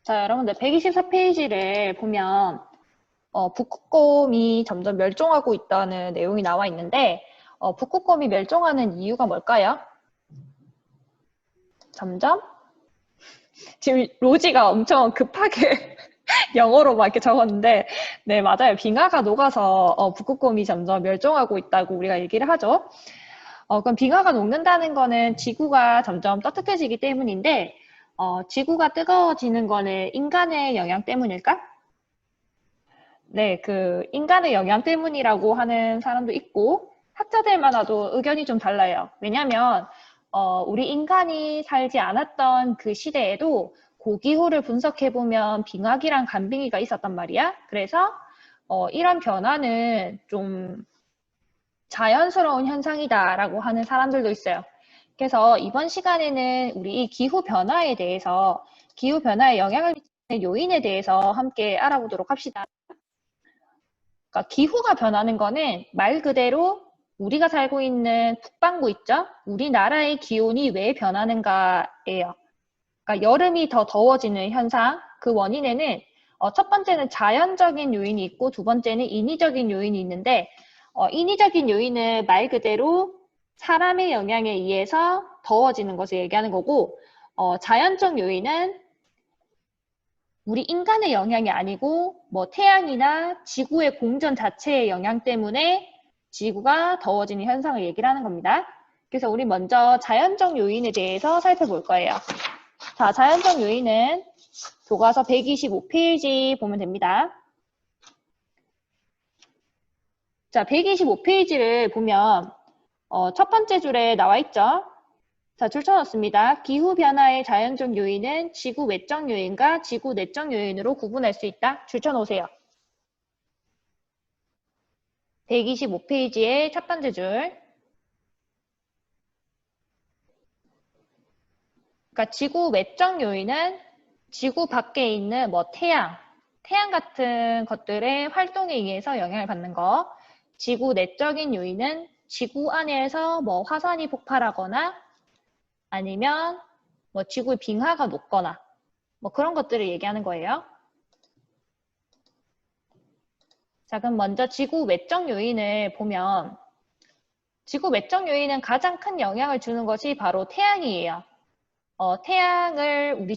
자, 여러분들 124페이지를 보면 북극곰이 점점 멸종하고 있다는 내용이 나와 있는데 북극곰이 멸종하는 이유가 뭘까요? 점점? 지금 로지가 엄청 급하게 영어로 막 이렇게 적었는데 네, 맞아요. 빙하가 녹아서 북극곰이 점점 멸종하고 있다고 우리가 얘기를 하죠. 그럼 빙하가 녹는다는 거는 지구가 점점 따뜻해지기 때문인데 지구가 뜨거워지는 거는 인간의 영향 때문일까? 네, 그 인간의 영향 때문이라고 하는 사람도 있고 학자들마다도 의견이 좀 달라요. 왜냐하면 우리 인간이 살지 않았던 그 시대에도 고기후를 분석해 보면 빙하기랑 간빙이가 있었단 말이야. 그래서 이런 변화는 좀 자연스러운 현상이다라고 하는 사람들도 있어요. 그래서 이번 시간에는 우리 이 기후 변화에 대해서 기후 변화에 영향을 미치는 요인에 대해서 함께 알아보도록 합시다. 그러니까 기후가 변하는 거는 말 그대로 우리가 살고 있는 북반구 있죠? 우리나라의 기온이 왜 변하는가예요. 그러니까 여름이 더 더워지는 현상, 그 원인에는 첫 번째는 자연적인 요인이 있고 두 번째는 인위적인 요인이 있는데 인위적인 요인은 말 그대로 사람의 영향에 의해서 더워지는 것을 얘기하는 거고 자연적 요인은 우리 인간의 영향이 아니고 뭐 태양이나 지구의 공전 자체의 영향 때문에 지구가 더워지는 현상을 얘기를 하는 겁니다. 그래서 우리 먼저 자연적 요인에 대해서 살펴볼 거예요. 자, 자연적 요인은 교과서 125페이지 보면 됩니다. 자, 125페이지를 보면 첫 번째 줄에 나와 있죠. 자, 줄 쳐놨습니다. 기후변화의 자연적 요인은 지구 외적 요인과 지구 내적 요인으로 구분할 수 있다. 줄 쳐놓으세요. 125페이지의 첫 번째 줄. 그러니까 지구 외적 요인은 지구 밖에 있는 뭐 태양 같은 것들의 활동에 의해서 영향을 받는 거. 지구 내적인 요인은 지구 안에서 뭐 화산이 폭발하거나 아니면 뭐 지구의 빙하가 녹거나 뭐 그런 것들을 얘기하는 거예요. 자, 그럼 먼저 지구 외적 요인을 보면 지구 외적 요인은 가장 큰 영향을 주는 것이 바로 태양이에요. 태양을 우리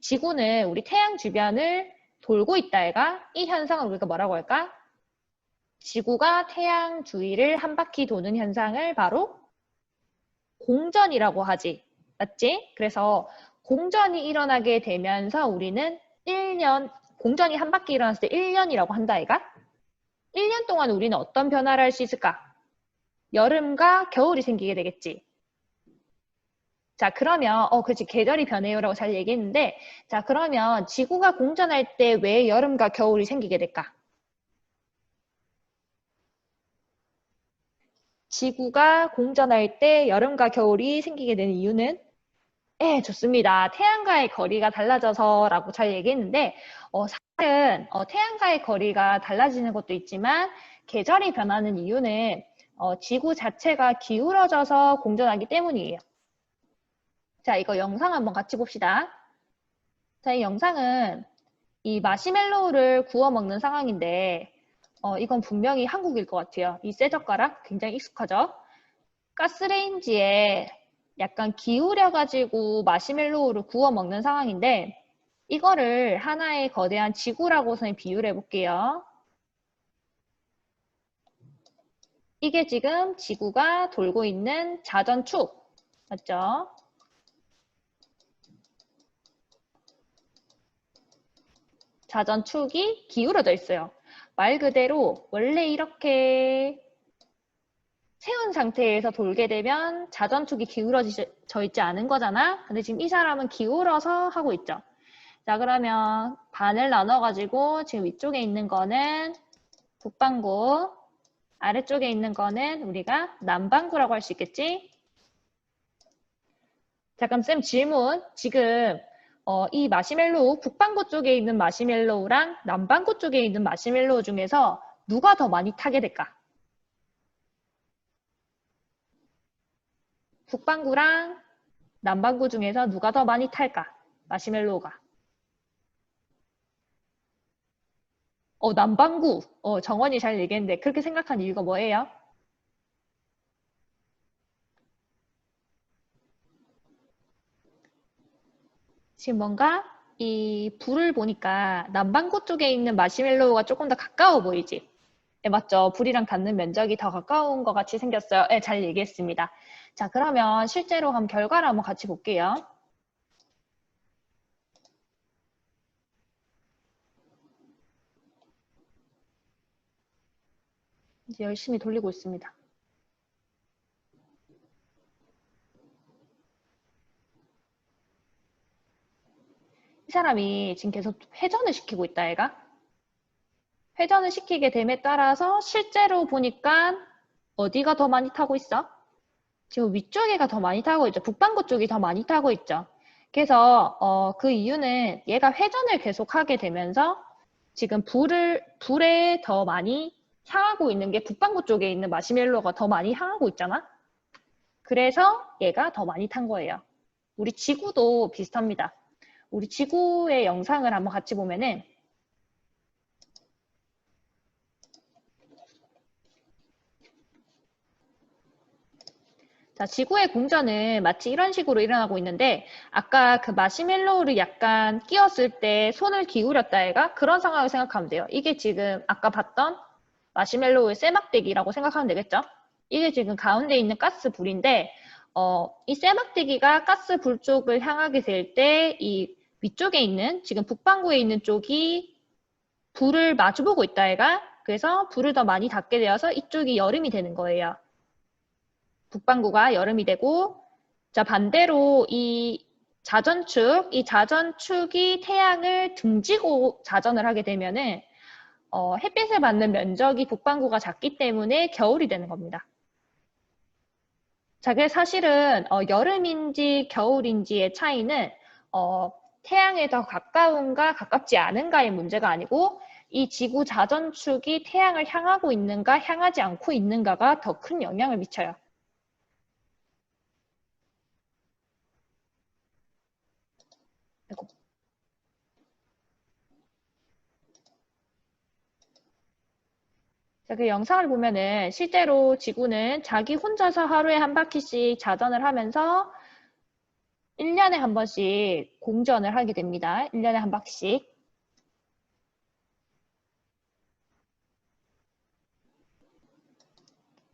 지구는 우리 태양 주변을 돌고 있다 해가 이 현상을 우리가 뭐라고 할까? 지구가 태양 주위를 한 바퀴 도는 현상을 바로 공전이라고 하지. 맞지? 그래서 공전이 일어나게 되면서 우리는 1년, 공전이 한 바퀴 일어났을 때 1년이라고 한다 해가 1년 동안 우리는 어떤 변화를 할 수 있을까? 여름과 겨울이 생기게 되겠지. 자, 그러면, 그렇지, 계절이 변해요라고 잘 얘기했는데, 자, 그러면 지구가 공전할 때 왜 여름과 겨울이 생기게 될까? 지구가 공전할 때 여름과 겨울이 생기게 되는 이유는? 네, 좋습니다. 태양과의 거리가 달라져서라고 잘 얘기했는데, 사실은 태양과의 거리가 달라지는 것도 있지만, 계절이 변하는 이유는 지구 자체가 기울어져서 공전하기 때문이에요. 자, 이거 영상 한번 같이 봅시다. 자, 이 영상은 이 마시멜로우를 구워 먹는 상황인데 이건 분명히 한국일 것 같아요. 이 쇠젓가락 굉장히 익숙하죠? 가스레인지에 약간 기울여가지고 마시멜로우를 구워 먹는 상황인데 이거를 하나의 거대한 지구라고 선생님 비유를 해볼게요. 이게 지금 지구가 돌고 있는 자전축 맞죠? 자전축이 기울어져 있어요. 말 그대로 원래 이렇게 세운 상태에서 돌게 되면 자전축이 기울어져 있지 않은 거잖아. 근데 지금 이 사람은 기울어서 하고 있죠. 자, 그러면 반을 나눠가지고 지금 위쪽에 있는 거는 북반구, 아래쪽에 있는 거는 우리가 남반구라고 할 수 있겠지? 잠깐 쌤 질문. 지금 이 마시멜로우, 북반구 쪽에 있는 마시멜로우랑 남반구 쪽에 있는 마시멜로우 중에서 누가 더 많이 타게 될까? 북반구랑 남반구 중에서 누가 더 많이 탈까? 마시멜로우가. 남반구. 정원이 잘 얘기했는데 그렇게 생각한 이유가 뭐예요? 지금 뭔가 이 불을 보니까 남반구 쪽에 있는 마시멜로우가 조금 더 가까워 보이지? 네, 맞죠. 불이랑 닿는 면적이 더 가까운 것 같이 생겼어요. 네, 잘 얘기했습니다. 자, 그러면 실제로 한번 결과를 한번 같이 볼게요. 이제 열심히 돌리고 있습니다. 이 사람이 지금 계속 회전을 시키고 있다, 얘가. 회전을 시키게 됨에 따라서 실제로 보니까 어디가 더 많이 타고 있어? 지금 위쪽에가 더 많이 타고 있죠. 북반구 쪽이 더 많이 타고 있죠. 그래서 그 이유는 얘가 회전을 계속하게 되면서 지금 불에 더 많이 향하고 있는 게 북반구 쪽에 있는 마시멜로가 더 많이 향하고 있잖아. 그래서 얘가 더 많이 탄 거예요. 우리 지구도 비슷합니다. 우리 지구의 영상을 한번 같이 보면은 자, 지구의 공전은 마치 이런 식으로 일어나고 있는데 아까 그 마시멜로우를 약간 끼웠을 때 손을 기울였다 해가 그런 상황을 생각하면 돼요. 이게 지금 아까 봤던 마시멜로우의 쇠막대기라고 생각하면 되겠죠? 이게 지금 가운데 있는 가스 불인데 이 쇠막대기가 가스 불 쪽을 향하게 될 때 이 위쪽에 있는 지금 북반구에 있는 쪽이 불을 마주보고 있다 해가 그래서 불을 더 많이 닿게 되어서 이쪽이 여름이 되는 거예요. 북반구가 여름이 되고 자 반대로 이 자전축이 태양을 등지고 자전을 하게 되면은 햇빛을 받는 면적이 북반구가 작기 때문에 겨울이 되는 겁니다. 자, 그래서 사실은 여름인지 겨울인지의 차이는 태양에 더 가까운가 가깝지 않은가의 문제가 아니고 이 지구 자전축이 태양을 향하고 있는가 향하지 않고 있는가가 더 큰 영향을 미쳐요. 아이고. 자, 그 영상을 보면은 실제로 지구는 자기 혼자서 하루에 한 바퀴씩 자전을 하면서 1년에 한 번씩 공전을 하게 됩니다. 1년에 한 바퀴씩.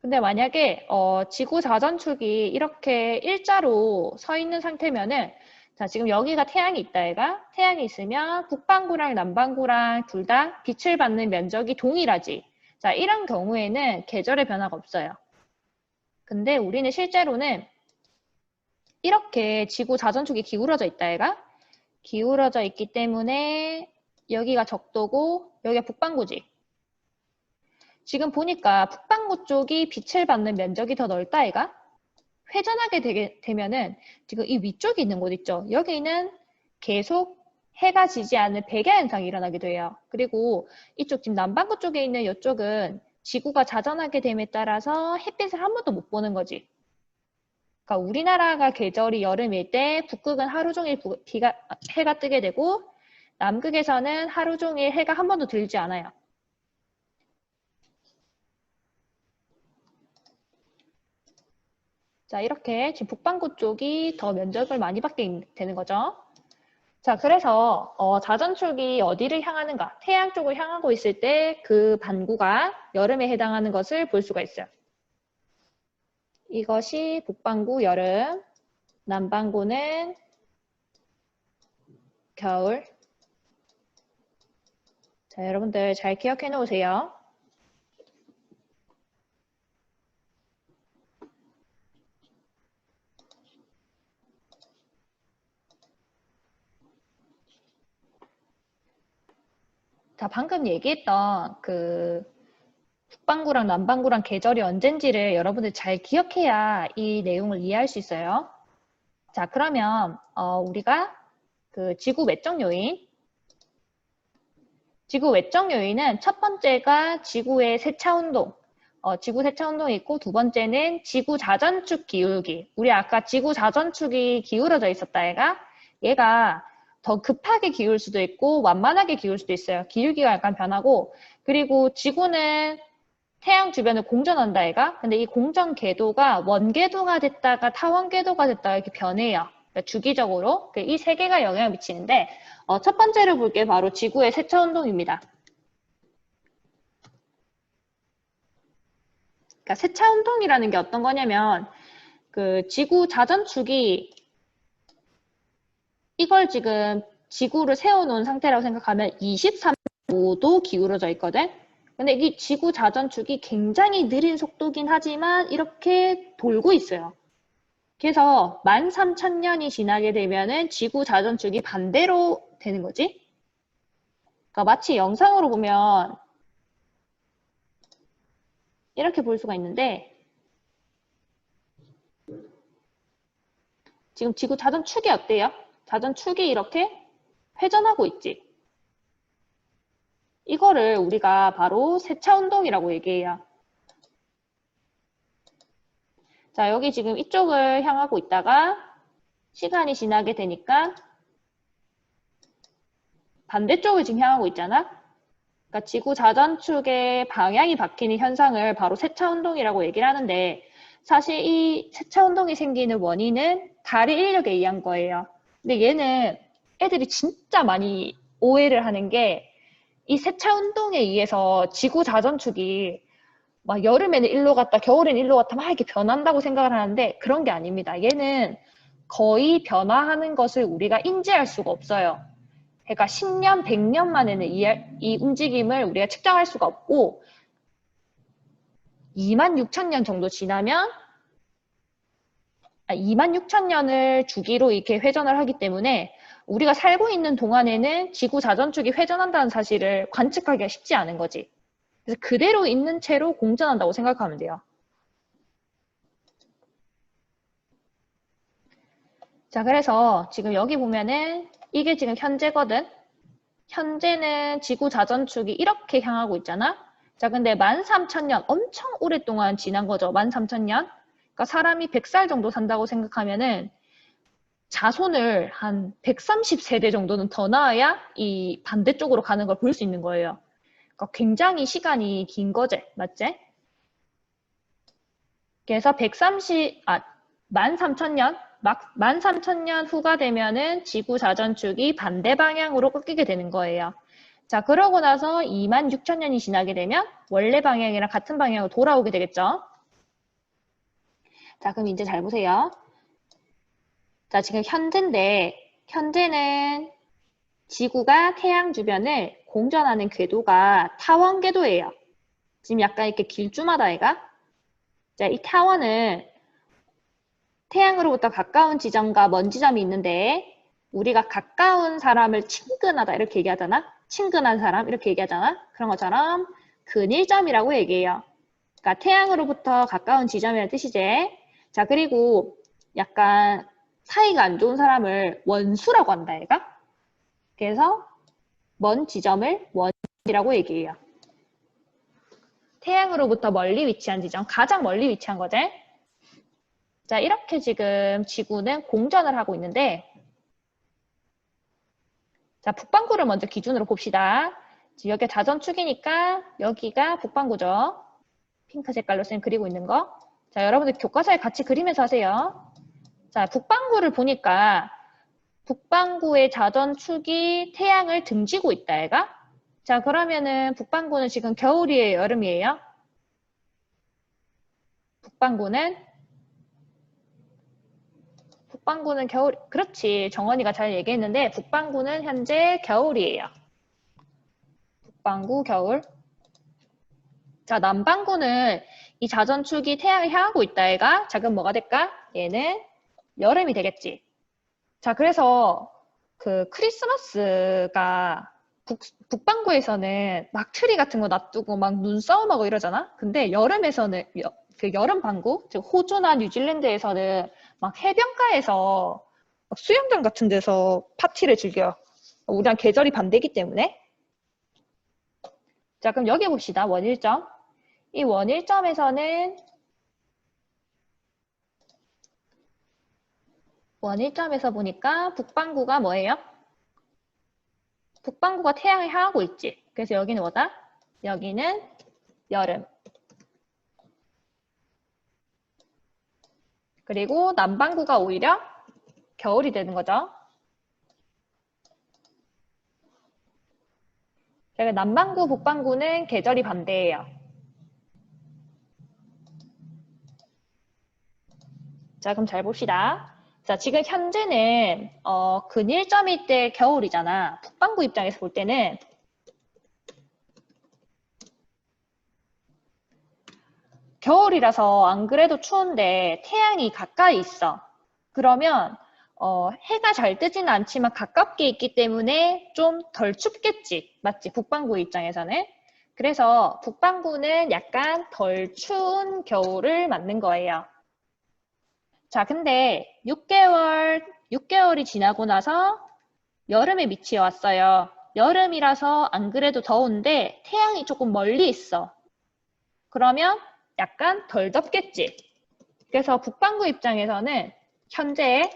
근데 만약에 지구 자전축이 이렇게 일자로 서 있는 상태면은 자 지금 여기가 태양이 있다 얘가 태양이 있으면 북반구랑 남반구랑 둘 다 빛을 받는 면적이 동일하지. 자 이런 경우에는 계절의 변화가 없어요. 근데 우리는 실제로는 이렇게 지구 자전축이 기울어져 있다 얘가 기울어져 있기 때문에 여기가 적도고 여기가 북반구지. 지금 보니까 북반구 쪽이 빛을 받는 면적이 더 넓다 얘가 회전하게 되면은 지금 이 위쪽에 있는 곳 있죠. 여기는 계속 해가 지지 않는 백야 현상이 일어나게 돼요. 그리고 이쪽 지금 남반구 쪽에 있는 이쪽은 지구가 자전하게 됨에 따라서 햇빛을 한 번도 못 보는 거지. 그러니까 우리나라가 계절이 여름일 때 북극은 하루 종일 해가 뜨게 되고 남극에서는 하루 종일 해가 한 번도 들지 않아요. 자, 이렇게 지금 북반구 쪽이 더 면적을 많이 받게 되는 거죠. 자, 그래서 자전축이 어디를 향하는가? 태양 쪽을 향하고 있을 때 그 반구가 여름에 해당하는 것을 볼 수가 있어요. 이것이 북반구 여름, 남반구는 겨울. 자, 여러분들 잘 기억해 놓으세요. 자, 방금 얘기했던 그 북반구랑 남반구랑 계절이 언젠지를 여러분들 잘 기억해야 이 내용을 이해할 수 있어요. 자, 그러면 우리가 그 지구 외적 요인, 지구 외적 요인은 첫 번째가 지구의 세차 운동, 지구 세차 운동이 있고 두 번째는 지구 자전축 기울기. 우리 아까 지구 자전축이 기울어져 있었다 얘가 더 급하게 기울 수도 있고 완만하게 기울 수도 있어요. 기울기가 약간 변하고 그리고 지구는 태양 주변을 공전한다 얘가. 근데 이 공전 궤도가 원궤도가 됐다가 타원궤도가 됐다가 이렇게 변해요. 그러니까 주기적으로 이 세 개가 영향을 미치는데 첫 번째로 볼 게 바로 지구의 세차 운동입니다. 그러니까 세차 운동이라는 게 어떤 거냐면 그 지구 자전축이 이걸 지금 지구를 세워놓은 상태라고 생각하면 23.5도 기울어져 있거든. 근데 이 지구 자전축이 굉장히 느린 속도긴 하지만 이렇게 돌고 있어요. 그래서 13,000년이 지나게 되면은 지구 자전축이 반대로 되는 거지. 그러니까 마치 영상으로 보면 이렇게 볼 수가 있는데 지금 지구 자전축이 어때요? 자전축이 이렇게 회전하고 있지. 이거를 우리가 바로 세차운동이라고 얘기해요. 자, 여기 지금 이쪽을 향하고 있다가 시간이 지나게 되니까 반대쪽을 지금 향하고 있잖아. 그러니까 지구 자전축의 방향이 바뀌는 현상을 바로 세차운동이라고 얘기를 하는데 사실 이 세차운동이 생기는 원인은 달의 인력에 의한 거예요. 근데 얘는 애들이 진짜 많이 오해를 하는 게 이 세차운동에 의해서 지구 자전축이 막 여름에는 일로 갔다 겨울에는 일로 갔다 막 이렇게 변한다고 생각을 하는데 그런 게 아닙니다. 얘는 거의 변화하는 것을 우리가 인지할 수가 없어요. 그러니까 10년, 100년 만에는 이 움직임을 우리가 측정할 수가 없고 26,000년 정도 지나면 26,000년을 주기로 이렇게 회전을 하기 때문에 우리가 살고 있는 동안에는 지구 자전축이 회전한다는 사실을 관측하기가 쉽지 않은 거지. 그래서 그대로 있는 채로 공전한다고 생각하면 돼요. 자, 그래서 지금 여기 보면은 이게 지금 현재거든. 현재는 지구 자전축이 이렇게 향하고 있잖아. 자, 근데 13,000년 엄청 오랫동안 지난 거죠. 13,000년. 그러니까 사람이 100살 정도 산다고 생각하면은 자손을 한 130세대 정도는 더 낳아야 이 반대쪽으로 가는 걸 볼 수 있는 거예요. 그러니까 굉장히 시간이 긴 거지. 맞지? 그래서 13,000년, 13,000년 후가 되면은 지구 자전축이 반대 방향으로 꺾이게 되는 거예요. 자, 그러고 나서 26,000년이 지나게 되면 원래 방향이랑 같은 방향으로 돌아오게 되겠죠? 자, 그럼 이제 잘 보세요. 자, 지금 현재인데, 현재는 지구가 태양 주변을 공전하는 궤도가 타원 궤도예요. 지금 약간 이렇게 길쭉하다, 얘가. 자, 이 타원은 태양으로부터 가까운 지점과 먼 지점이 있는데, 우리가 가까운 사람을 친근하다, 이렇게 얘기하잖아? 친근한 사람, 이렇게 얘기하잖아? 그런 것처럼 근일점이라고 얘기해요. 그러니까 태양으로부터 가까운 지점이라는 뜻이지. 자, 그리고 약간 사이가 안 좋은 사람을 원수라고 한다, 얘가. 그래서 먼 지점을 원이라고 얘기해요. 태양으로부터 멀리 위치한 지점, 가장 멀리 위치한 거지. 자, 이렇게 지금 지구는 공전을 하고 있는데, 자, 북반구를 먼저 기준으로 봅시다. 지금 여기 자전축이니까 여기가 북반구죠. 핑크 색깔로 쌤 그리고 있는 거. 자, 여러분들 교과서에 같이 그리면서 하세요. 자, 북반구를 보니까 북반구의 자전축이 태양을 등지고 있다, 얘가. 자, 그러면은 북반구는 지금 겨울이에요, 여름이에요? 북반구는 겨울, 그렇지. 정원이가 잘 얘기했는데 북반구는 현재 겨울이에요. 북반구 겨울. 자, 남반구는 이 자전축이 태양을 향하고 있다, 얘가. 자, 그럼 뭐가 될까? 얘는 여름이 되겠지. 자, 그래서 그 크리스마스가 북반구에서는 막 트리 같은 거 놔두고 막 눈싸움하고 이러잖아? 근데 여름에서는, 그 여름 반구, 즉 호주나 뉴질랜드에서는 막 해변가에서 막 수영장 같은 데서 파티를 즐겨. 우리랑 계절이 반대기 때문에. 자, 그럼 여기 봅시다. 원일점. 이 원일점에서는 원일점에서 보니까 북반구가 뭐예요? 북반구가 태양을 향하고 있지. 그래서 여기는 뭐다? 여기는 여름. 그리고 남반구가 오히려 겨울이 되는 거죠. 남반구, 북반구는 계절이 반대예요. 자, 그럼 잘 봅시다. 자, 지금 현재는 근일점일 때 겨울이잖아. 북반구 입장에서 볼 때는 겨울이라서 안 그래도 추운데 태양이 가까이 있어. 그러면 해가 잘 뜨지는 않지만 가깝게 있기 때문에 좀 덜 춥겠지. 맞지? 북반구 입장에서는. 그래서 북반구는 약간 덜 추운 겨울을 맞는 거예요. 자, 근데 6개월이 지나고 나서 여름에 미치어 왔어요. 여름이라서 안 그래도 더운데 태양이 조금 멀리 있어. 그러면 약간 덜 덥겠지. 그래서 북반구 입장에서는 현재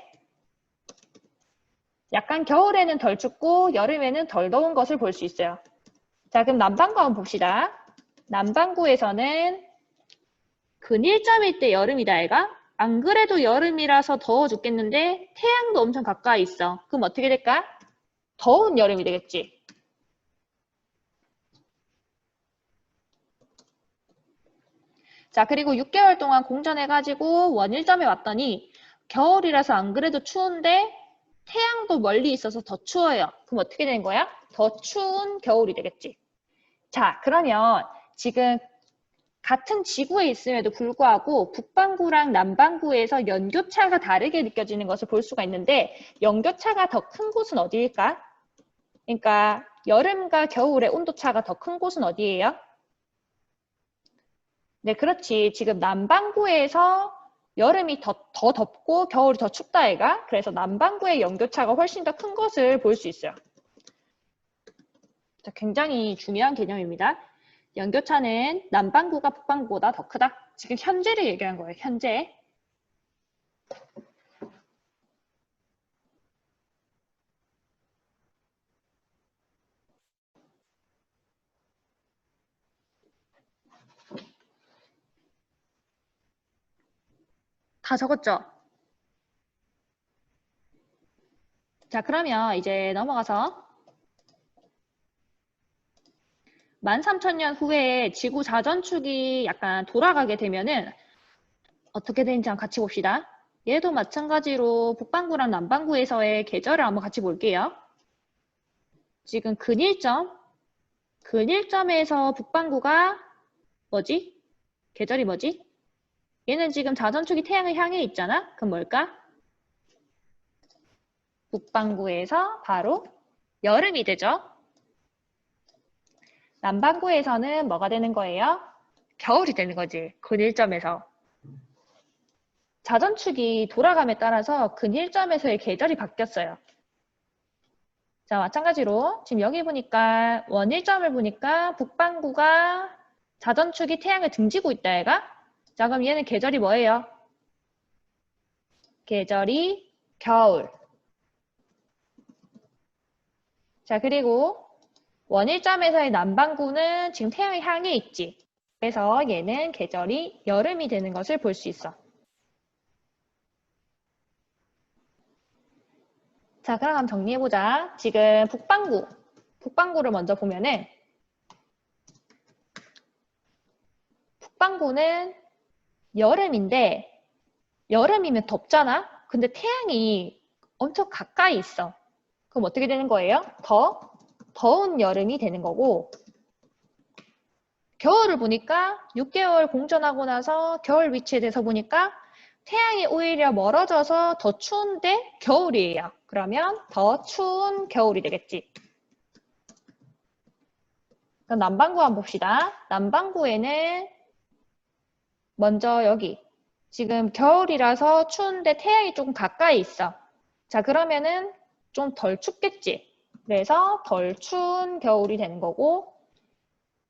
약간 겨울에는 덜 춥고 여름에는 덜 더운 것을 볼 수 있어요. 자, 그럼 남반구 한번 봅시다. 남반구에서는 근일점일 때 여름이다, 애가. 안 그래도 여름이라서 더워 죽겠는데 태양도 엄청 가까이 있어. 그럼 어떻게 될까? 더운 여름이 되겠지. 자, 그리고 6개월 동안 공전해가지고 원일점에 왔더니 겨울이라서 안 그래도 추운데 태양도 멀리 있어서 더 추워요. 그럼 어떻게 되는 거야? 더 추운 겨울이 되겠지. 자, 그러면 지금 같은 지구에 있음에도 불구하고 북반구랑 남반구에서 연교차가 다르게 느껴지는 것을 볼 수가 있는데 연교차가 더 큰 곳은 어디일까? 그러니까 여름과 겨울의 온도차가 더 큰 곳은 어디예요? 네, 그렇지. 지금 남반구에서 여름이 더 덥고 겨울이 더 춥다 애가. 그래서 남반구의 연교차가 훨씬 더 큰 것을 볼 수 있어요. 자, 굉장히 중요한 개념입니다. 연교차는 남반구가 북반구보다 더 크다. 지금 현재를 얘기한 거예요. 현재. 다 적었죠? 자, 그러면 이제 넘어가서 13,000년 후에 지구 자전축이 약간 돌아가게 되면은 어떻게 되는지 한번 같이 봅시다. 얘도 마찬가지로 북반구랑 남반구에서의 계절을 한번 같이 볼게요. 지금 근일점에서 북반구가 뭐지? 계절이 뭐지? 얘는 지금 자전축이 태양을 향해 있잖아? 그럼 뭘까? 북반구에서 바로 여름이 되죠. 남반구에서는 뭐가 되는 거예요? 겨울이 되는 거지. 근일점에서. 자전축이 돌아감에 따라서 근일점에서의 계절이 바뀌었어요. 자, 마찬가지로 지금 여기 보니까 원일점을 보니까 북반구가 자전축이 태양을 등지고 있다 얘가. 자, 그럼 얘는 계절이 뭐예요? 계절이 겨울. 자, 그리고 원일점에서의 남반구는 지금 태양을 향해 있지. 그래서 얘는 계절이 여름이 되는 것을 볼 수 있어. 자, 그럼 한번 정리해보자. 지금 북반구를 먼저 보면은 북반구는 여름인데 여름이면 덥잖아? 근데 태양이 엄청 가까이 있어. 그럼 어떻게 되는 거예요? 더운 여름이 되는 거고 겨울을 보니까 6개월 공전하고 나서 겨울 위치에 대해서 보니까 태양이 오히려 멀어져서 더 추운데 겨울이에요. 그러면 더 추운 겨울이 되겠지. 그럼 남반구 한번 봅시다. 남반구에는 먼저 여기 지금 겨울이라서 추운데 태양이 조금 가까이 있어. 자, 그러면은 좀 덜 춥겠지. 그래서 덜 추운 겨울이 되는 거고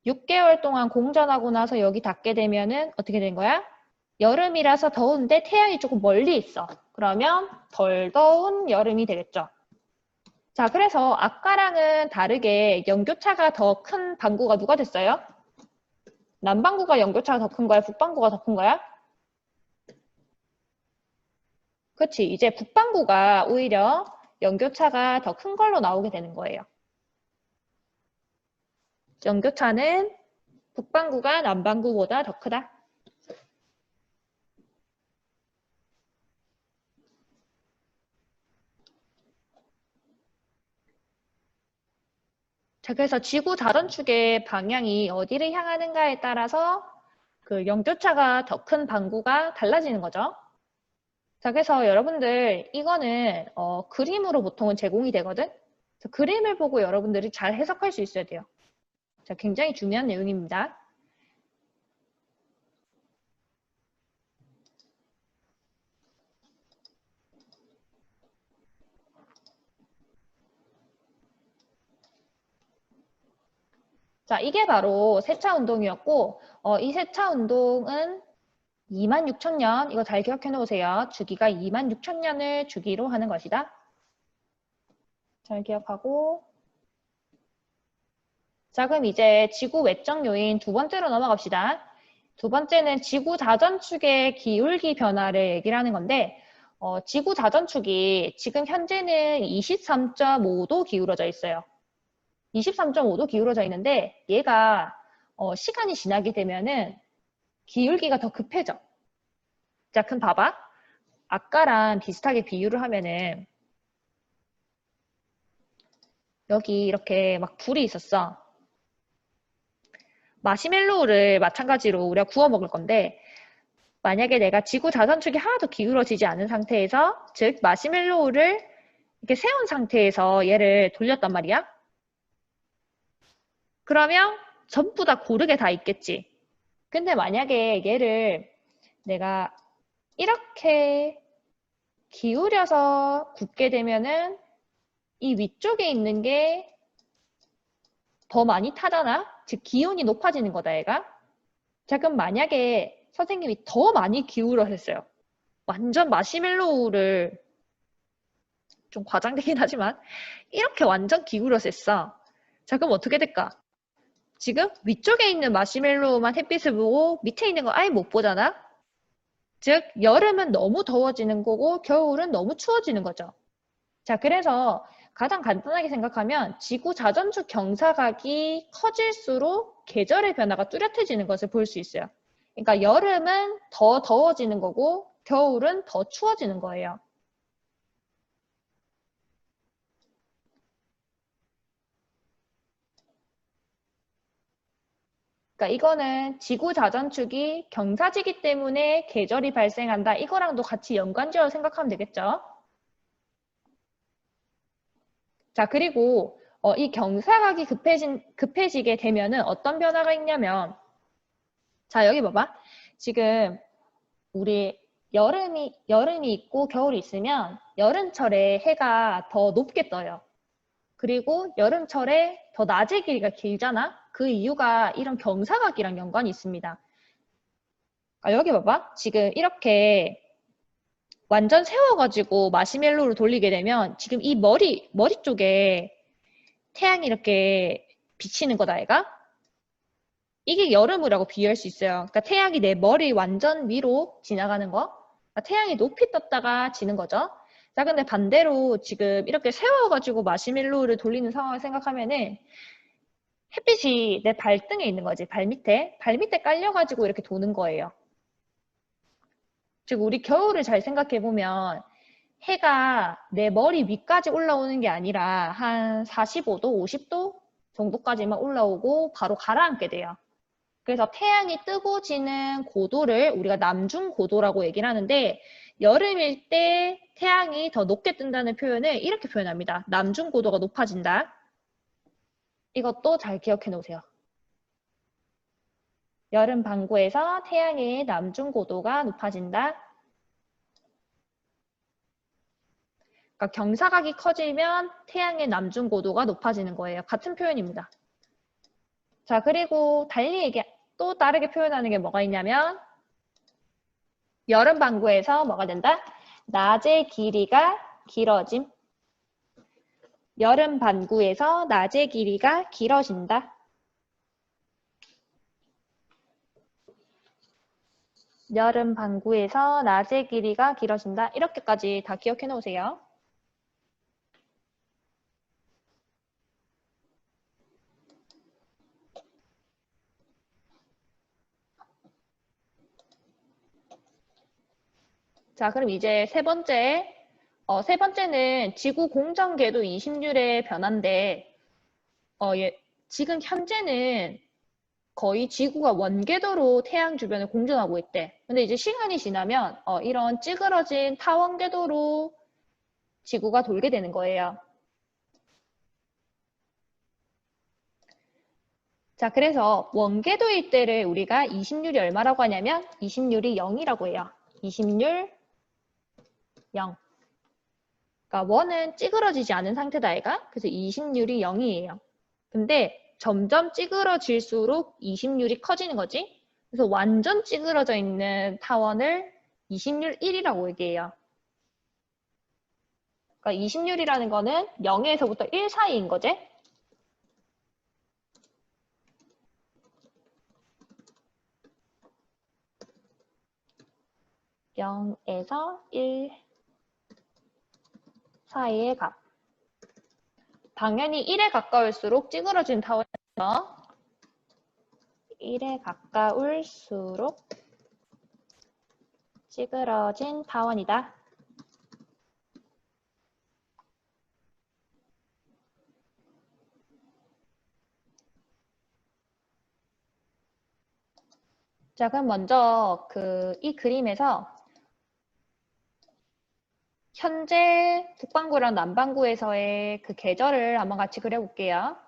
6개월 동안 공전하고 나서 여기 닿게 되면은 어떻게 된 거야? 여름이라서 더운데 태양이 조금 멀리 있어. 그러면 덜 더운 여름이 되겠죠. 자, 그래서 아까랑은 다르게 연교차가 더 큰 방구가 누가 됐어요? 남방구가 연교차가 더 큰 거야? 북방구가 더 큰 거야? 그치. 이제 북방구가 오히려 연교차가 더 큰 걸로 나오게 되는 거예요. 연교차는 북방구가 남방구보다 더 크다. 자, 그래서 지구 자전축의 방향이 어디를 향하는가에 따라서 그 연교차가 더 큰 방구가 달라지는 거죠. 자, 그래서 여러분들 이거는 그림으로 보통은 제공이 되거든. 그래서 그림을 보고 여러분들이 잘 해석할 수 있어야 돼요. 자, 굉장히 중요한 내용입니다. 자, 이게 바로 세차 운동이었고, 이 세차 운동은 26,000년, 이거 잘 기억해 놓으세요. 주기가 26,000년을 주기로 하는 것이다. 잘 기억하고. 자, 그럼 이제 지구 외적 요인 두 번째로 넘어갑시다. 두 번째는 지구 자전축의 기울기 변화를 얘기를 하는 건데, 지구 자전축이 지금 현재는 23.5도 기울어져 있어요. 23.5도 기울어져 있는데 얘가 시간이 지나게 되면은 기울기가 더 급해져. 자, 그럼 봐봐. 아까랑 비슷하게 비유를 하면은 여기 이렇게 막 불이 있었어. 마시멜로우를 마찬가지로 우리가 구워 먹을 건데 만약에 내가 지구 자전축이 하나도 기울어지지 않은 상태에서 즉 마시멜로우를 이렇게 세운 상태에서 얘를 돌렸단 말이야. 그러면 전부 다 고르게 다 있겠지. 근데 만약에 얘를 내가 이렇게 기울여서 굽게 되면은 이 위쪽에 있는 게 더 많이 타잖아? 즉 기온이 높아지는 거다 얘가. 자, 그럼 만약에 선생님이 더 많이 기울여서 완전 마시멜로우를 좀 과장되긴 하지만 이렇게 완전 기울여서 했어. 자, 그럼 어떻게 될까? 지금 위쪽에 있는 마시멜로우만 햇빛을 보고 밑에 있는 거 아예 못 보잖아? 즉 여름은 너무 더워지는 거고 겨울은 너무 추워지는 거죠. 자, 그래서 가장 간단하게 생각하면 지구 자전축 경사각이 커질수록 계절의 변화가 뚜렷해지는 것을 볼 수 있어요. 그러니까 여름은 더 더워지는 거고 겨울은 더 추워지는 거예요. 그러니까 이거는 지구 자전축이 경사지기 때문에 계절이 발생한다. 이거랑도 같이 연관지어서 생각하면 되겠죠. 자, 그리고 이 경사각이 급해지게 되면은 어떤 변화가 있냐면 자, 여기 봐봐. 지금 우리 여름이 있고 겨울이 있으면 여름철에 해가 더 높게 떠요. 그리고 여름철에 더 낮의 길이가 길잖아? 그 이유가 이런 경사각이랑 연관이 있습니다. 여기 봐봐. 지금 이렇게 완전 세워가지고 마시멜로를 돌리게 되면 지금 이 머리 쪽에 태양이 이렇게 비치는 거다, 얘가. 이게 여름이라고 비유할 수 있어요. 그러니까 태양이 내 머리 완전 위로 지나가는 거. 그러니까 태양이 높이 떴다가 지는 거죠. 자, 근데 반대로 지금 이렇게 세워가지고 마시멜로를 돌리는 상황을 생각하면은 햇빛이 내 발등에 있는 거지, 발 밑에. 발 밑에 깔려가지고 이렇게 도는 거예요. 즉, 우리 겨울을 잘 생각해보면 해가 내 머리 위까지 올라오는 게 아니라 한 45도, 50도 정도까지만 올라오고 바로 가라앉게 돼요. 그래서 태양이 뜨고 지는 고도를 우리가 남중 고도라고 얘기를 하는데 여름일 때 태양이 더 높게 뜬다는 표현을 이렇게 표현합니다. 남중 고도가 높아진다. 이것도 잘 기억해 놓으세요. 여름 반구에서 태양의 남중 고도가 높아진다. 그러니까 경사각이 커지면 태양의 남중 고도가 높아지는 거예요. 같은 표현입니다. 자, 그리고 또 다르게 표현하는 게 뭐가 있냐면 여름 반구에서 뭐가 된다? 낮의 길이가 길어짐. 여름 반구에서 낮의 길이가 길어진다. 여름 반구에서 낮의 길이가 길어진다. 이렇게까지 다 기억해 놓으세요. 자, 그럼 이제 세 번째는 지구 공전 궤도 이심률의 변화인데, 지금 현재는 거의 지구가 원궤도로 태양 주변을 공전하고 있대. 근데 이제 시간이 지나면 이런 찌그러진 타원궤도로 지구가 돌게 되는 거예요. 자, 그래서 원궤도일 때를 우리가 이심률이 얼마라고 하냐면 이심률이 0이라고 해요. 이심률 0. 그러니까 원은 찌그러지지 않은 상태다, 얘가. 그래서 이심률이 0이에요. 근데 점점 찌그러질수록 이심률이 커지는 거지. 그래서 완전 찌그러져 있는 타원을 이심률 1이라고 얘기해요. 그러니까 이심률이라는 거는 0에서부터 1 사이인 거지. 0에서 1 사이의 값. 당연히 1에 가까울수록 찌그러진 타원이죠. 1에 가까울수록 찌그러진 타원이다. 자, 그럼 먼저 이 그림에서 현재 북반구랑 남반구에서의 그 계절을 한번 같이 그려볼게요.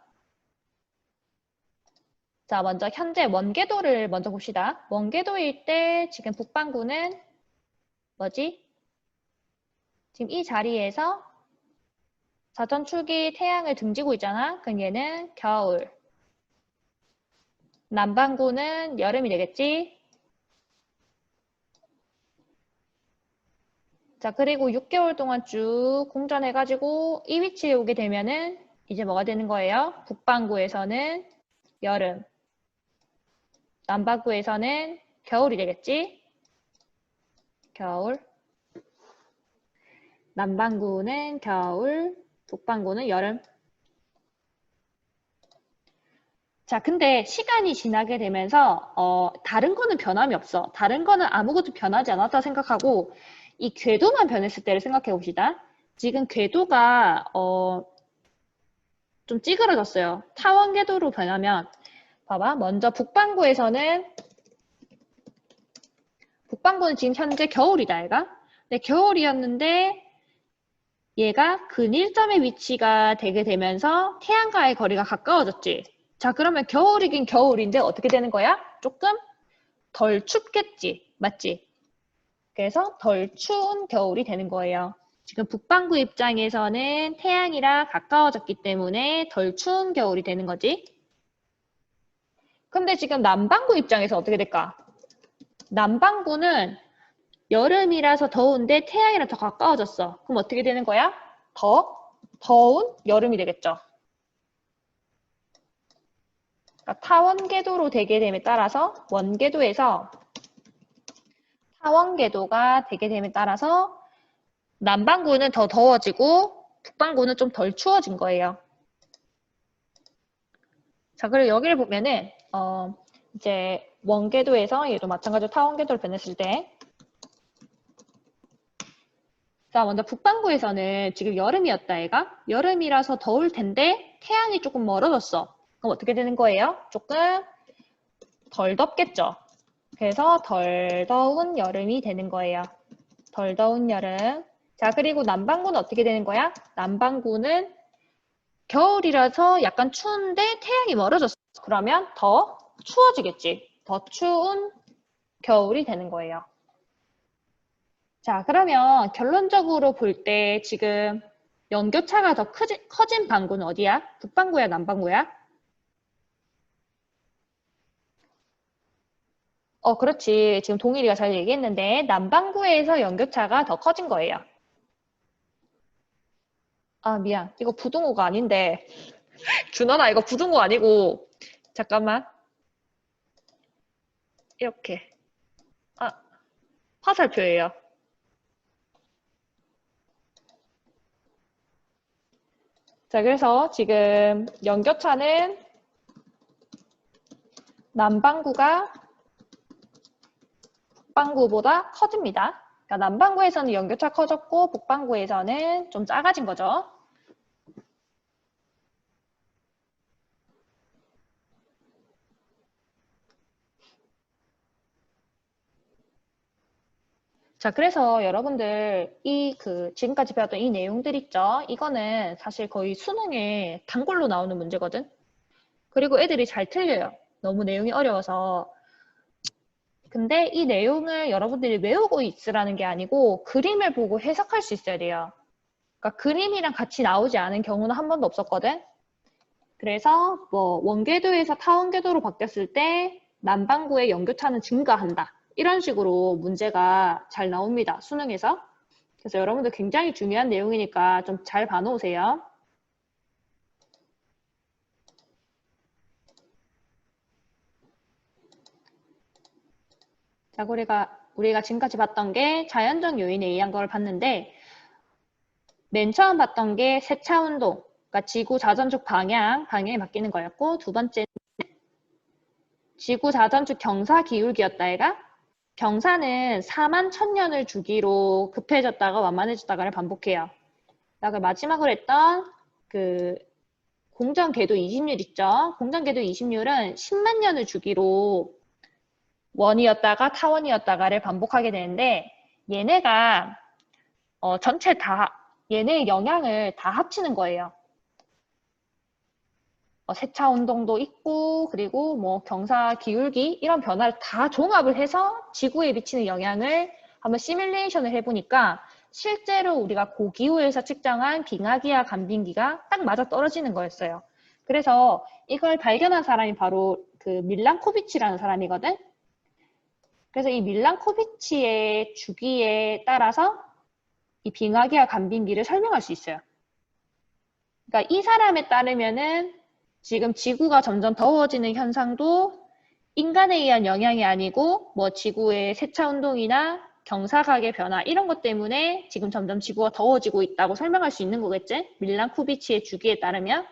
자, 먼저 현재 원궤도를 먼저 봅시다. 원궤도일 때 지금 북반구는 뭐지? 지금 이 자리에서 사전축이 태양을 등지고 있잖아. 그럼 얘는 겨울. 남반구는 여름이 되겠지? 자, 그리고 6개월 동안 쭉 공전해가지고 이 위치에 오게 되면은 이제 뭐가 되는 거예요? 북반구에서는 여름, 남반구에서는 겨울이 되겠지? 겨울. 남반구는 겨울, 북반구는 여름. 자, 근데 시간이 지나게 되면서 다른 거는 변함이 없어. 다른 거는 아무것도 변하지 않았다 생각하고 이 궤도만 변했을 때를 생각해 봅시다. 지금 궤도가 좀 찌그러졌어요. 타원 궤도로 변하면 봐봐. 먼저 북반구는 지금 현재 겨울이다, 얘가. 근데 겨울이었는데 얘가 근일점의 위치가 되게 되면서 태양과의 거리가 가까워졌지. 자, 그러면 겨울이긴 겨울인데 어떻게 되는 거야? 조금 덜 춥겠지. 맞지? 그래서 덜 추운 겨울이 되는 거예요. 지금 북반구 입장에서는 태양이랑 가까워졌기 때문에 덜 추운 겨울이 되는 거지. 근데 지금 남반구 입장에서 어떻게 될까? 남반구는 여름이라서 더운데 태양이랑 더 가까워졌어. 그럼 어떻게 되는 거야? 더 더운 여름이 되겠죠. 그러니까 타원궤도로 되게 됨에 따라서 원궤도에서 타원궤도가 되게 됨에 따라서 남반구는 더 더워지고 북반구는 좀 덜 추워진 거예요. 자, 그리고 여기를 보면은 이제 원궤도에서 얘도 마찬가지로 타원궤도로 변했을 때 자, 먼저 북반구에서는 지금 여름이었다, 얘가. 여름이라서 더울 텐데 태양이 조금 멀어졌어. 그럼 어떻게 되는 거예요? 조금 덜 덥겠죠. 그래서 덜 더운 여름이 되는 거예요. 덜 더운 여름. 자, 그리고 남반구는 어떻게 되는 거야? 남반구는 겨울이라서 약간 추운데 태양이 멀어졌어. 그러면 더 추워지겠지. 더 추운 겨울이 되는 거예요. 자, 그러면 결론적으로 볼 때 지금 연교차가 더 커진 반구는 어디야? 북반구야, 남반구야? 그렇지. 지금 동일이가 잘 얘기했는데 남반구에서 연교차가 더 커진 거예요. 아, 미안. 이거 부등호가 아닌데. 준원아, 이거 부등호 아니고. 잠깐만. 이렇게. 아, 화살표예요. 자, 그래서 지금 연교차는 남반구가 북반구보다 커집니다. 그러니까 남반구에서는 연교차 커졌고 북반구에서는 좀 작아진 거죠. 자, 그래서 여러분들 지금까지 배웠던 이 내용들 있죠? 이거는 사실 거의 수능에 단골로 나오는 문제거든. 그리고 애들이 잘 틀려요. 너무 내용이 어려워서. 근데 이 내용을 여러분들이 외우고 있으라는 게 아니고 그림을 보고 해석할 수 있어야 돼요. 그러니까 그림이랑 같이 나오지 않은 경우는 한 번도 없었거든. 그래서 뭐 원궤도에서 타원궤도로 바뀌었을 때 남반구의 연교차는 증가한다. 이런 식으로 문제가 잘 나옵니다. 수능에서. 그래서 여러분들 굉장히 중요한 내용이니까 좀 잘 봐놓으세요. 자, 우리가 지금까지 봤던 게 자연적 요인에 의한 걸 봤는데 맨 처음 봤던 게 세차 운동, 그러니까 지구 자전축 방향이 바뀌는 거였고 두 번째는 지구 자전축 경사 기울기였다 해가 경사는 4만 1000년을 주기로 급해졌다가 완만해졌다가를 반복해요. 그 마지막으로 했던 그 공전 궤도 이심률 있죠? 공전 궤도 이심률은 10만 년을 주기로 원이었다가 타원이었다가를 반복하게 되는데 얘네가 전체 다 얘네의 영향을 다 합치는 거예요. 세차 운동도 있고 그리고 뭐 경사 기울기 이런 변화를 다 종합을 해서 지구에 미치는 영향을 한번 시뮬레이션을 해보니까 실제로 우리가 고기후에서 측정한 빙하기와 간빙기가 딱 맞아 떨어지는 거였어요. 그래서 이걸 발견한 사람이 바로 그 밀란코비치라는 사람이거든. 그래서 이 밀란코비치의 주기에 따라서 이 빙하기와 간빙기를 설명할 수 있어요. 그러니까 이 사람에 따르면은 지금 지구가 점점 더워지는 현상도 인간에 의한 영향이 아니고 뭐 지구의 세차 운동이나 경사각의 변화 이런 것 때문에 지금 점점 지구가 더워지고 있다고 설명할 수 있는 거겠지? 밀란코비치의 주기에 따르면.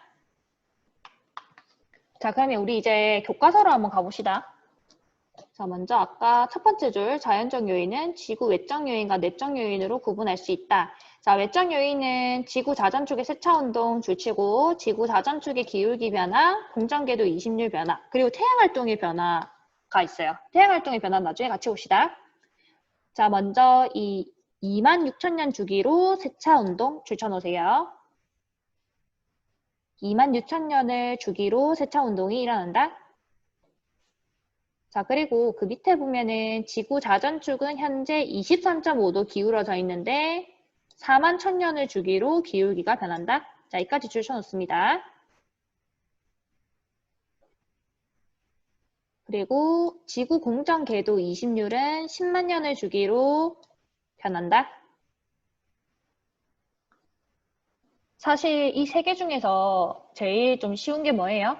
자, 그러면 우리 이제 교과서로 한번 가봅시다. 자, 먼저 아까 첫 번째 줄 자연적 요인은 지구 외적 요인과 내적 요인으로 구분할 수 있다. 자, 외적 요인은 지구 자전축의 세차 운동 줄치고 지구 자전축의 기울기 변화, 공전궤도 이심률 변화, 그리고 태양 활동의 변화가 있어요. 태양 활동의 변화는 나중에 같이 봅시다. 자, 먼저 이 26,000년 주기로 세차 운동 줄쳐놓으세요. 26,000년을 주기로 세차 운동이 일어난다. 자, 그리고 그 밑에 보면은 지구 자전축은 현재 23.5도 기울어져 있는데 4만 1000년을 주기로 기울기가 변한다. 자, 여기까지 줄 쳐놓습니다. 그리고 지구 공전 궤도 이심률은 10만 년을 주기로 변한다. 사실 이 세 개 중에서 제일 좀 쉬운 게 뭐예요?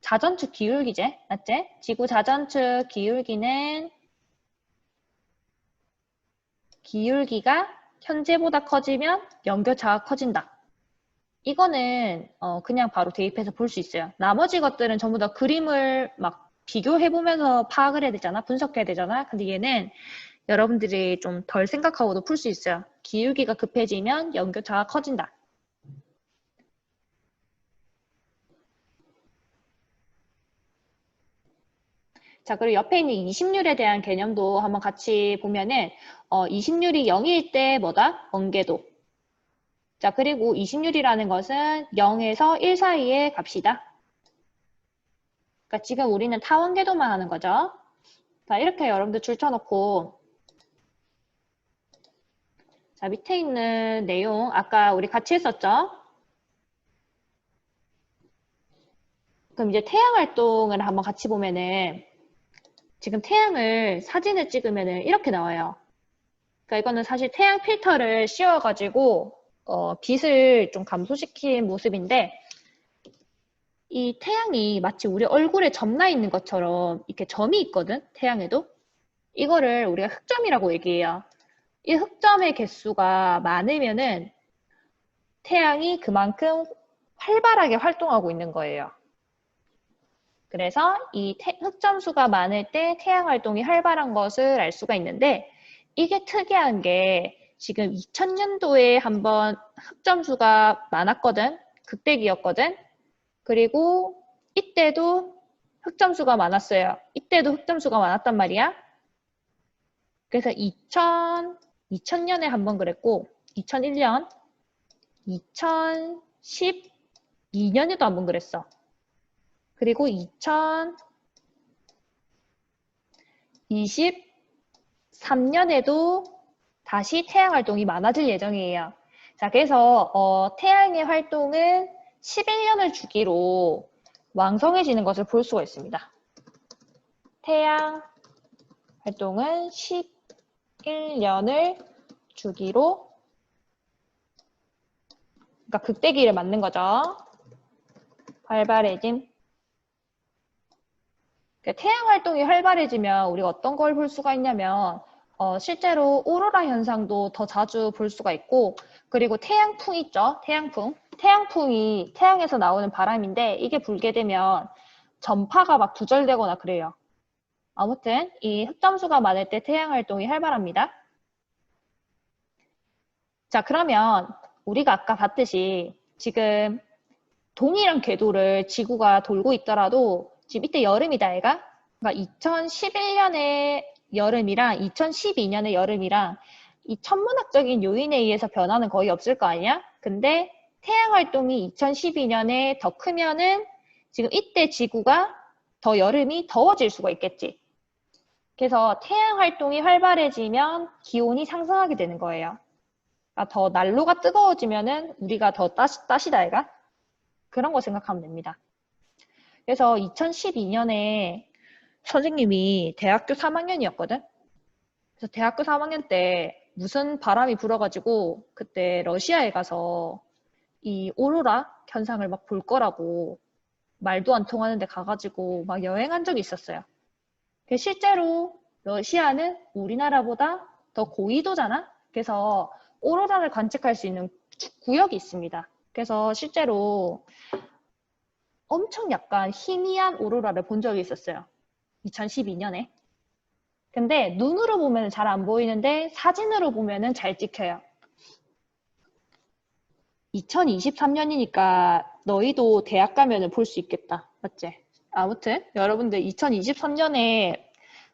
자전축 기울기제, 맞지? 지구 자전축 기울기는 기울기가 현재보다 커지면 연교차가 커진다. 이거는 그냥 바로 대입해서 볼 수 있어요. 나머지 것들은 전부 다 그림을 막 비교해보면서 파악을 해야 되잖아. 분석해야 되잖아. 근데 얘는 여러분들이 좀 덜 생각하고도 풀 수 있어요. 기울기가 급해지면 연교차가 커진다. 자, 그리고 옆에 있는 이심률에 대한 개념도 한번 같이 보면은 이심률이 0일 때 뭐다? 원궤도. 자, 그리고 이심률이라는 것은 0에서 1 사이의 값이다. 그러니까 지금 우리는 타원궤도만 하는 거죠. 자, 이렇게 여러분들 줄쳐놓고 자, 밑에 있는 내용 아까 우리 같이 했었죠? 그럼 이제 태양 활동을 한번 같이 보면은 지금 태양을 사진을 찍으면은 이렇게 나와요. 그러니까 이거는 사실 태양 필터를 씌워가지고 빛을 좀 감소시킨 모습인데 이 태양이 마치 우리 얼굴에 점나 있는 것처럼 이렇게 점이 있거든, 태양에도. 이거를 우리가 흑점이라고 얘기해요. 이 흑점의 개수가 많으면은 태양이 그만큼 활발하게 활동하고 있는 거예요. 그래서 이 흑점수가 많을 때 태양 활동이 활발한 것을 알 수가 있는데 이게 특이한 게 지금 2000년도에 한번 흑점수가 많았거든. 극대기였거든. 그리고 이때도 흑점수가 많았어요. 이때도 흑점수가 많았단 말이야. 그래서 2000년에 한번 그랬고 2001년, 2012년에도 한번 그랬어. 그리고 2023년에도 다시 태양 활동이 많아질 예정이에요. 자, 그래서 태양의 활동은 11년을 주기로 왕성해지는 것을 볼 수가 있습니다. 태양 활동은 11년을 주기로, 그러니까 극대기를 맞는 거죠. 활발해짐. 태양 활동이 활발해지면 우리가 어떤 걸 볼 수가 있냐면 실제로 오로라 현상도 더 자주 볼 수가 있고, 그리고 태양풍 있죠? 태양풍. 태양풍이 태양에서 나오는 바람인데 이게 불게 되면 전파가 막 두절되거나 그래요. 아무튼 이 흑점수가 많을 때 태양 활동이 활발합니다. 자, 그러면 우리가 아까 봤듯이 지금 동일한 궤도를 지구가 돌고 있더라도 지금 이때 여름이다, 얘가. 그러니까 2011년의 여름이랑 2012년의 여름이랑 이 천문학적인 요인에 의해서 변화는 거의 없을 거 아니야? 근데 태양 활동이 2012년에 더 크면은 지금 이때 지구가 더 여름이 더워질 수가 있겠지. 그래서 태양 활동이 활발해지면 기온이 상승하게 되는 거예요. 그러니까 더 난로가 뜨거워지면은 우리가 더 따시다, 얘가. 그런 거 생각하면 됩니다. 그래서 2012년에 선생님이 대학교 3학년이었거든? 그래서 대학교 3학년 때 무슨 바람이 불어가지고 그때 러시아에 가서 이 오로라 현상을 막 볼 거라고 말도 안 통하는 데 가가지고 막 여행한 적이 있었어요. 실제로 러시아는 우리나라보다 더 고緯도잖아? 그래서 오로라를 관측할 수 있는 구역이 있습니다. 그래서 실제로 엄청 약간 희미한 오로라를 본 적이 있었어요. 2012년에. 근데 눈으로 보면 잘 안 보이는데 사진으로 보면 잘 찍혀요. 2023년이니까 너희도 대학 가면 볼 수 있겠다. 맞지? 아무튼 여러분들 2023년에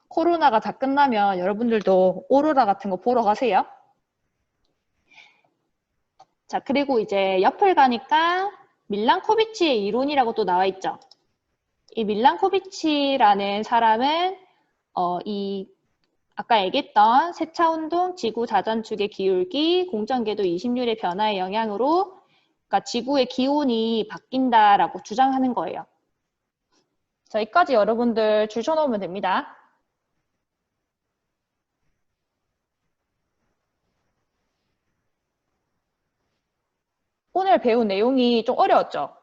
코로나가 다 끝나면 여러분들도 오로라 같은 거 보러 가세요. 자, 그리고 이제 옆을 가니까 밀란코비치의 이론이라고 또 나와 있죠. 이 밀란코비치라는 사람은 아까 얘기했던 세차운동, 지구 자전축의 기울기, 공전궤도 이심률의 변화의 영향으로 그러니까 지구의 기온이 바뀐다라고 주장하는 거예요. 자, 여기까지 여러분들 줄 쳐놓으면 됩니다. 오늘 배운 내용이 좀 어려웠죠?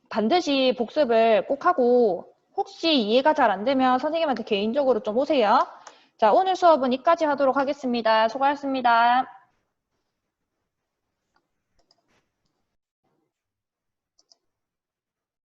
반드시 복습을 꼭 하고 혹시 이해가 잘 안 되면 선생님한테 개인적으로 좀 오세요. 자, 오늘 수업은 여기까지 하도록 하겠습니다. 수고하셨습니다.